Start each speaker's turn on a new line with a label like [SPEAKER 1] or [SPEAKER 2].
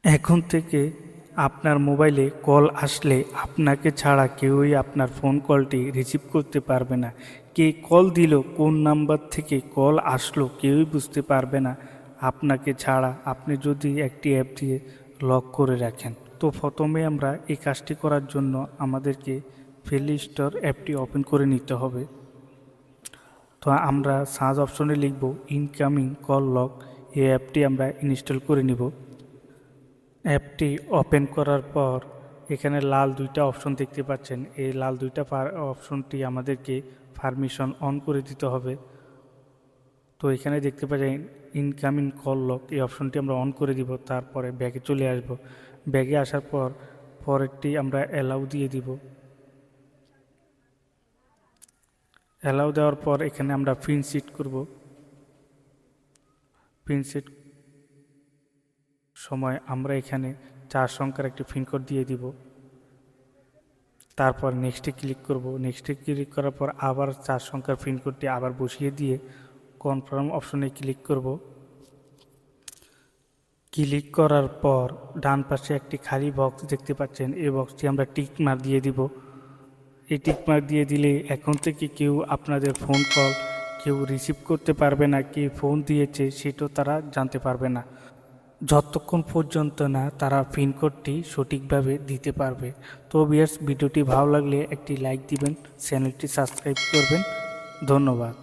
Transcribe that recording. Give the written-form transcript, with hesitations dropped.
[SPEAKER 1] এখন থেকে আপনার মোবাইলে কল আসলে আপনাকে ছাড়া কেউই আপনার ফোন কলটি রিসিভ করতে পারবে না। কে কল দিল, কোন নাম্বার থেকে কল আসলো কেউই বুঝতে পারবে না আপনাকে ছাড়া, আপনি যদি একটি অ্যাপ দিয়ে লক করে রাখেন। তো প্রথমে আমরা এই কাজটি করার জন্য আমাদেরকে প্লে স্টোর অ্যাপটি ওপেন করে নিতে হবে। তো আমরা সার্চ অপশনে লিখব ইনকামিং কল লক। এই অ্যাপটি আমরা ইনস্টল করে নিব। অ্যাপটি ওপেন করার পর এখানে লাল দুইটা অপশন দেখতে পাচ্ছেন। এই লাল দুইটা অপশনটি আমাদেরকে পারমিশন অন করে দিতে হবে। তো এখানে দেখতে পাচ্ছেন ইনকামিং কল লক, এই অপশনটি আমরা অন করে দিব। তারপরে ব্যাগে চলে আসব। ব্যাগে আসার পর পরেরটি আমরা অ্যালাউ দিয়ে দিব। অ্যালাউ দেওয়ার পর এখানে আমরা পিন সেট করব। পিন সেট সময় আমরা এখানে 4 সংখ্যার একটি পিনকোড দিয়ে দিব। তারপর নেক্সটে ক্লিক করব। নেক্সটে ক্লিক করার পর আবার 4 সংখ্যার পিনকোডটি আবার বসিয়ে দিয়ে কনফার্ম অপশনে ক্লিক করব। ক্লিক করার পর ডান পাশে একটি খালি বক্স দেখতে পাচ্ছেন। এই বক্সটি আমরা টিক মার্ক দিয়ে দিব। এই টিক মার্ক দিয়ে দিলে এখন থেকে কেউ আপনাদের ফোন কল কেউ রিসিভ করতে পারবে না। কে ফোন দিয়েছে সেটাও তারা জানতে পারবে না, যতক্ষণ পর্যন্ত না তারা পিনকোডটি সঠিকভাবে দিতে পারবে। তো ভিউয়ার্স, ভিডিওটি ভালো লাগলে একটি লাইক দিবেন, চ্যানেলটি সাবস্ক্রাইব করবেন। ধন্যবাদ।